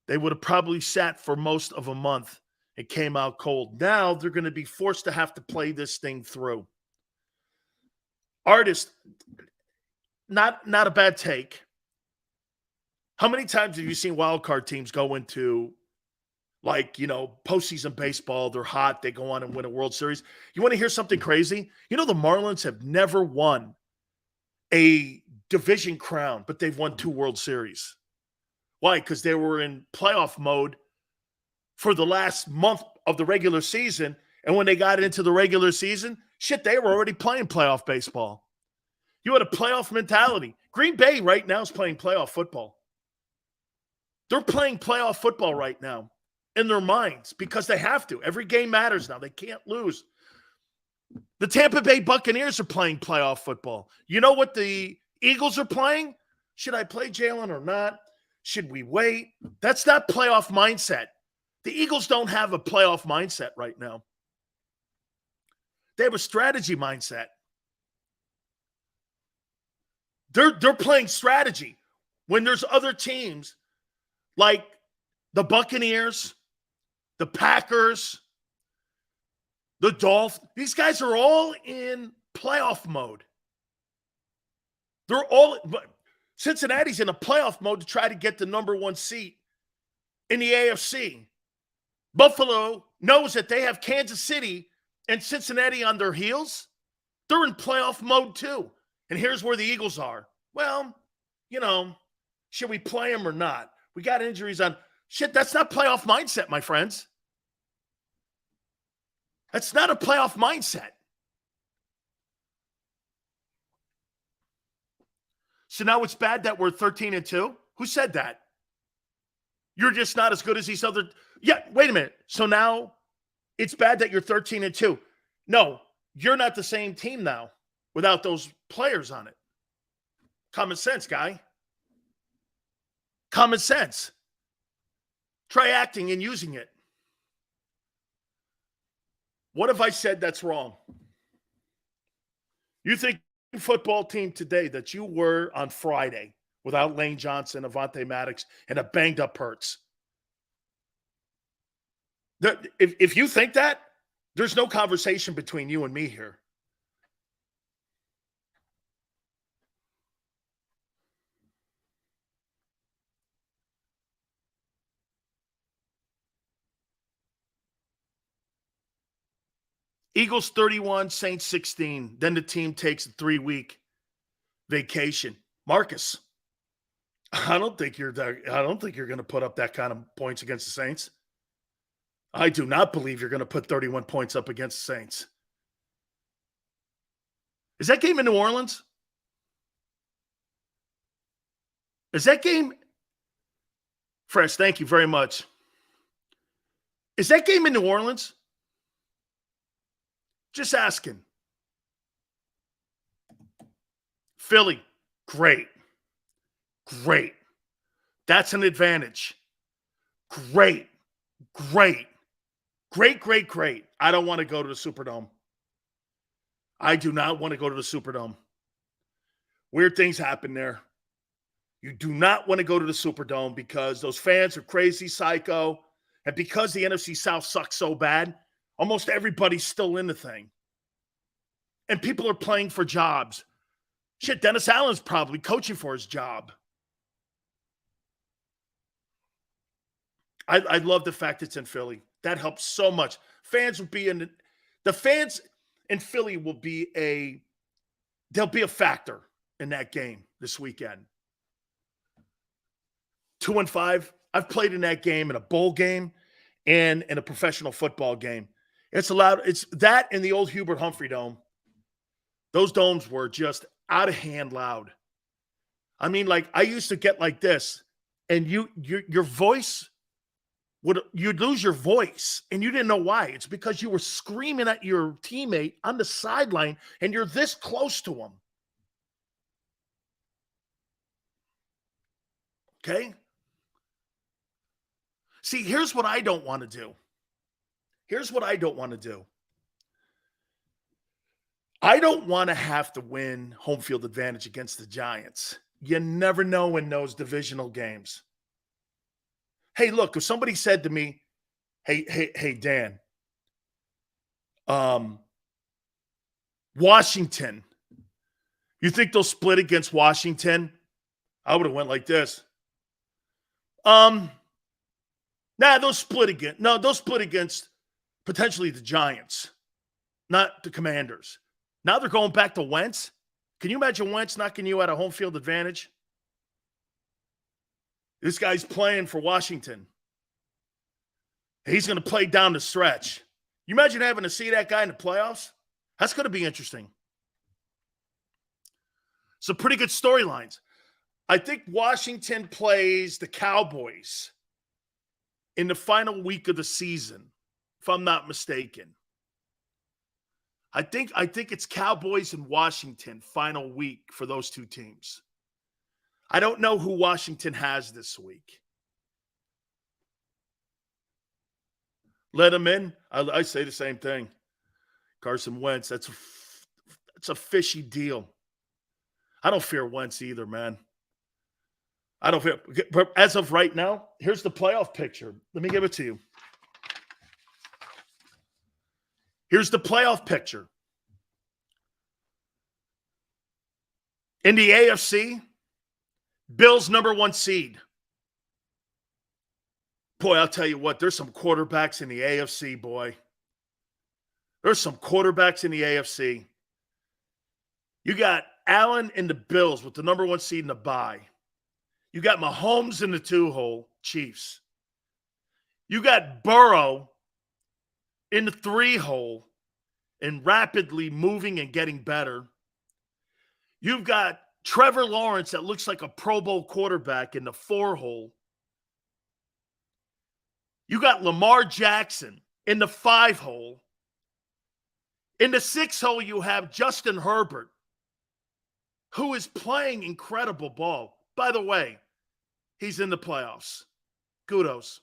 they would have probably sat for most of a month. It came out cold. Now they're going to be forced to have to play this thing through. Artist, not a bad take. How many times have you seen wild card teams go into, like, you know, postseason baseball? They're hot. They go on and win a World Series. You want to hear something crazy? You know, the Marlins have never won a division crown, but they've won 2 World Series. Why? Because they were in playoff mode for the last month of the regular season. And when they got into the regular season, shit, they were already playing playoff baseball. You had a playoff mentality. Green Bay right now is playing playoff football. They're playing playoff football right now in their minds because they have to. Every game matters now. They can't lose. The Tampa Bay Buccaneers are playing playoff football. You know what the Eagles are playing? Should I play Jalen or not? Should we wait? That's not playoff mindset. The Eagles don't have a playoff mindset right now. They have a strategy mindset. They're playing strategy when there's other teams like the Buccaneers, the Packers, the Dolphins. These guys are all in playoff mode. Cincinnati's in a playoff mode to try to get the number 1 seat in the AFC. Buffalo knows that they have Kansas City and Cincinnati on their heels. They're in playoff mode too. And here's where the Eagles are. Well, you know, should we play them or not? We got injuries on. Shit, that's not playoff mindset, my friends. That's not a playoff mindset. So now it's bad that we're 13-2? Who said that? You're just not as good as these other. Yeah, wait a minute. So now it's bad that you're 13-2. No, you're not the same team now without those players on it. Common sense, guy. Common sense. Try acting and using it. What have I said that's wrong? You think football team today that you were on Friday without Lane Johnson, Avonte Maddox, and a banged up Hurts? If you think that, there's no conversation between you and me here. Eagles 31, Saints 16. Then the team takes a 3-week vacation. Marcus, I don't think you're going to put up that kind of points against the Saints. I do not believe you're going to put 31 points up against the Saints. Is that game in New Orleans? Is that game? Fresh, thank you very much. Is that game in New Orleans? Just asking. Philly, great. Great. That's an advantage. Great. Great. Great, great, great. I don't want to go to the Superdome. I do not want to go to the Superdome. Weird things happen there. You do not want to go to the Superdome because those fans are crazy, psycho, and because the NFC South sucks so bad, almost everybody's still in the thing. And people are playing for jobs. Shit, Dennis Allen's probably coaching for his job. I love the fact it's in Philly. That helps so much. Fans will be in the fans in Philly will be they'll be a factor in that game this weekend. 2-5. I've played in that game in a bowl game and in a professional football game. It's allowed. It's that in the old Hubert Humphrey Dome. Those domes were just out of hand loud. I mean, like I used to get like this, and your voice you'd lose your voice, and you didn't know why. It's because you were screaming at your teammate on the sideline, and you're this close to him. Okay? See, here's what I don't want to do. Here's what I don't want to do. I don't want to have to win home field advantage against the Giants. You never know in those divisional games. Hey, look, if somebody said to me, hey, Dan, Washington, you think they'll split against Washington? I would have went like this. They'll split again. No, they'll split against potentially the Giants, not the Commanders. Now they're going back to Wentz. Can you imagine Wentz knocking you out of home field advantage? This guy's playing for Washington. He's going to play down the stretch. You imagine having to see that guy in the playoffs? That's going to be interesting. Some pretty good storylines. I think Washington plays the Cowboys in the final week of the season, if I'm not mistaken. I think it's Cowboys and Washington final week for those two teams. I don't know who Washington has this week. Let them in. I say the same thing. Carson Wentz, that's a fishy deal. I don't fear Wentz either, man. I don't fear. But as of right now, here's the playoff picture. Let me give it to you. Here's the playoff picture. In the AFC, Bills number 1 seed. Boy, I'll tell you what, there's some quarterbacks in the AFC, boy. There's some quarterbacks in the AFC. You got Allen in the Bills with the number 1 seed in the bye. You got Mahomes in the 2-hole, Chiefs. You got Burrow in the 3-hole and rapidly moving and getting better. You've got Trevor Lawrence that looks like a Pro Bowl quarterback in the 4-hole. You got Lamar Jackson in the 5-hole. In the 6-hole, you have Justin Herbert, who is playing incredible ball. By the way, he's in the playoffs. Kudos.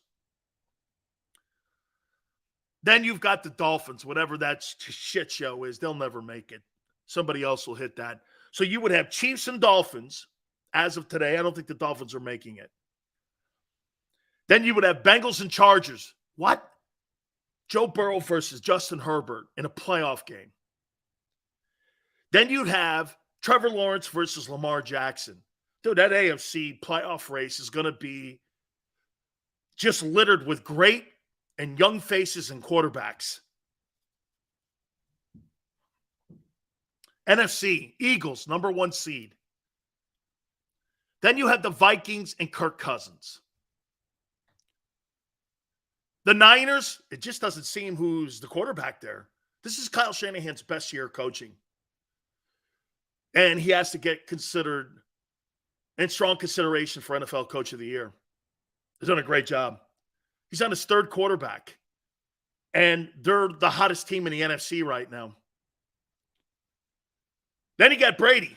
Then you've got the Dolphins, whatever that shit show is. They'll never make it. Somebody else will hit that. So you would have Chiefs and Dolphins as of today. I don't think the Dolphins are making it. Then you would have Bengals and Chargers. What? Joe Burrow versus Justin Herbert in a playoff game. Then you'd have Trevor Lawrence versus Lamar Jackson. Dude, that AFC playoff race is going to be just littered with great and young faces and quarterbacks. NFC, Eagles, number 1 seed. Then you have the Vikings and Kirk Cousins. The Niners, it just doesn't seem who's the quarterback there. This is Kyle Shanahan's best year coaching. And he has to get considered in strong consideration for NFL Coach of the Year. He's done a great job. He's on his 3rd quarterback. And they're the hottest team in the NFC right now. Then you got Brady.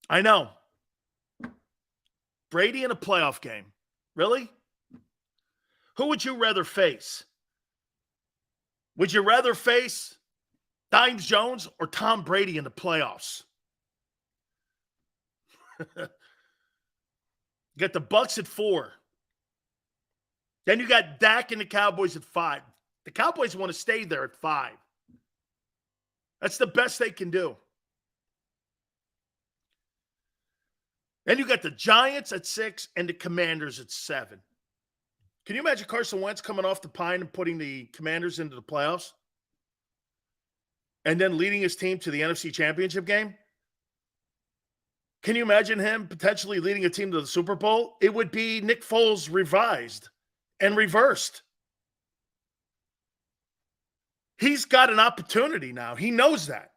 I know. Brady in a playoff game. Really? Who would you rather face? Would you rather face Dimes Jones or Tom Brady in the playoffs? You got the Bucs at 4. Then you got Dak and the Cowboys at 5. The Cowboys want to stay there at 5. That's the best they can do. Then you got the Giants at 6 and the Commanders at 7. Can you imagine Carson Wentz coming off the pine and putting the Commanders into the playoffs? And then leading his team to the NFC Championship game? Can you imagine him potentially leading a team to the Super Bowl? It would be Nick Foles revised and reversed. He's got an opportunity now. He knows that.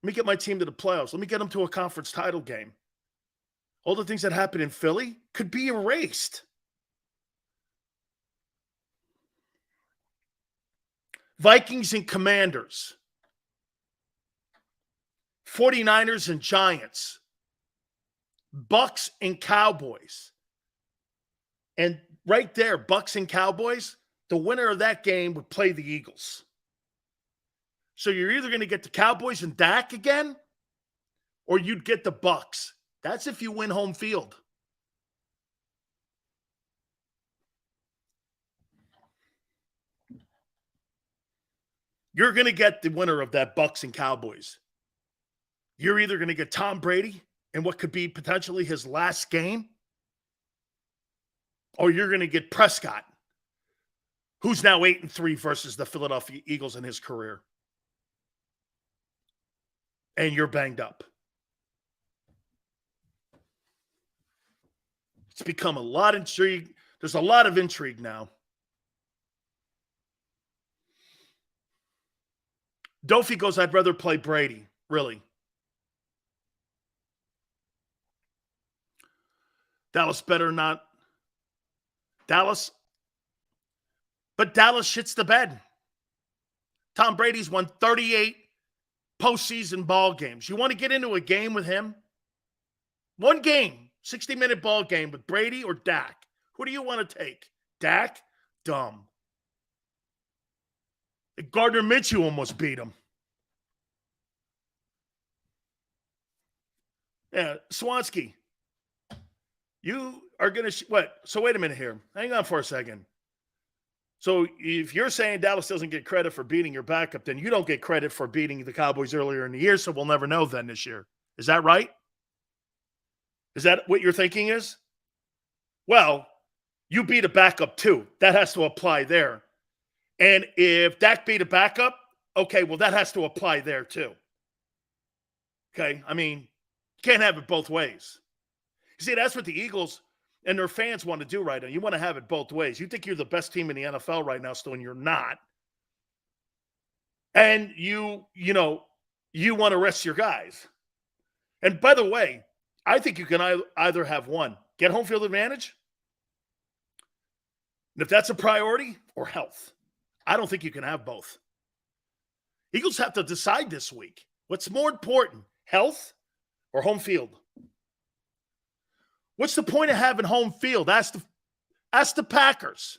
Let me get my team to the playoffs. Let me get them to a conference title game. All the things that happened in Philly could be erased. Vikings and Commanders. 49ers and Giants. Bucks and Cowboys. And right there, Bucks and Cowboys, the winner of that game would play the Eagles. So you're either going to get the Cowboys and Dak again, or you'd get the Bucks. That's if you win home field. You're going to get the winner of that Bucks and Cowboys. You're either going to get Tom Brady in what could be potentially his last game, or you're going to get Prescott, who's now 8-3 versus the Philadelphia Eagles in his career. And you're banged up. It's become a lot of intrigue. There's a lot of intrigue now. Dofi goes, I'd rather play Brady. Really. Dallas better not. Dallas. But Dallas shits the bed. Tom Brady's won 38 postseason ball games. You want to get into a game with him? One game, 60-minute ball game with Brady or Dak. Who do you want to take? Dak? Dumb. Gardner Minshew almost beat him. Yeah, Swansky. You are going to what? So wait a minute here. Hang on for a second. So if you're saying Dallas doesn't get credit for beating your backup, then you don't get credit for beating the Cowboys earlier in the year, so we'll never know then this year. Is that right? Is that what your thinking is? Well, you beat a backup too. That has to apply there. And if Dak beat a backup, okay, well, that has to apply there too. Okay? I mean, you can't have it both ways. You see, that's what the Eagles and their fans want to do right now. You want to have it both ways. You think you're the best team in the NFL right now, still, and you're not. And you want to rest your guys. And by the way, I think you can either have one, get home field advantage, and if that's a priority, or health. I don't think you can have both. Eagles have to decide this week. What's more important, health or home field? What's the point of having home field? Ask the Packers.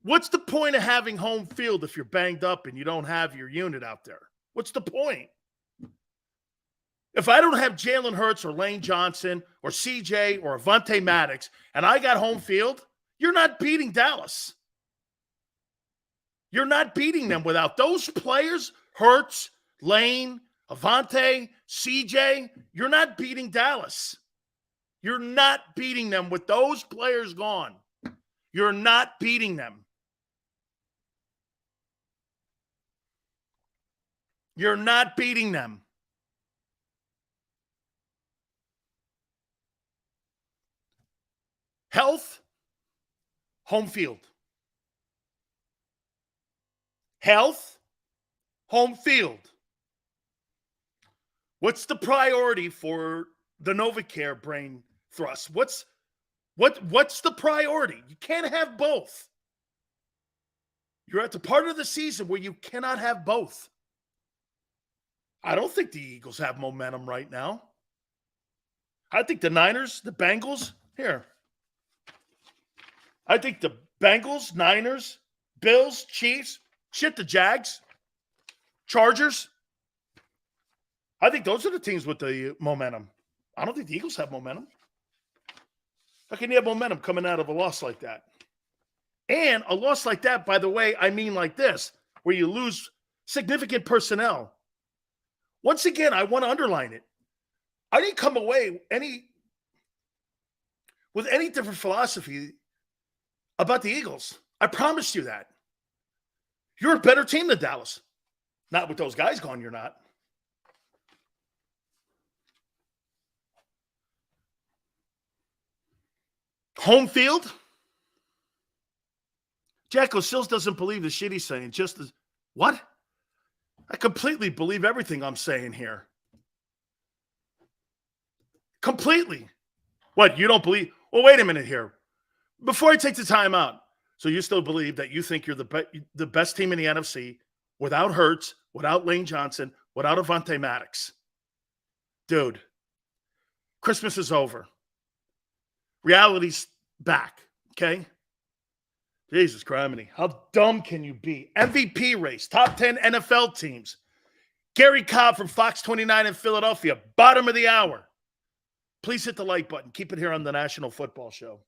What's the point of having home field if you're banged up and you don't have your unit out there? What's the point? If I don't have Jalen Hurts or Lane Johnson or CJ or Avonte Maddox and I got home field, you're not beating Dallas. You're not beating them without those players, Hurts, Lane, Avonte, CJ. You're not beating Dallas. You're not beating them with those players gone. You're not beating them. You're not beating them. Health, home field. Health, home field. What's the priority for the NovaCare brain thrust? What's the priority? You can't have both. You're at the part of the season where you cannot have both. I don't think the Eagles have momentum right now. I think the Niners, the Bengals, here. I think the Bengals, Niners, Bills, Chiefs, the Jags, Chargers. I think those are the teams with the momentum. I don't think the Eagles have momentum. How can you have momentum coming out of a loss like that? And a loss like that, by the way, I mean like this, where you lose significant personnel. Once again, I want to underline it. I didn't come away with any different philosophy about the Eagles. I promise you that. You're a better team than Dallas. Not with those guys gone, you're not. Home field? Jacko Sills doesn't believe the shit he's saying. Just as what? I completely believe everything I'm saying here. Completely. What, you don't believe? Well, wait a minute here. Before I take the time out, so you still believe that you think you're the best team in the NFC without Hurts, without Lane Johnson, without Avonte Maddox. Dude, Christmas is over. Reality's back, okay? Jesus criminy. How dumb can you be? MVP race, top 10 NFL teams. Gary Cobb from Fox 29 in Philadelphia, bottom of the hour. Please hit the like button. Keep it here on the National Football Show.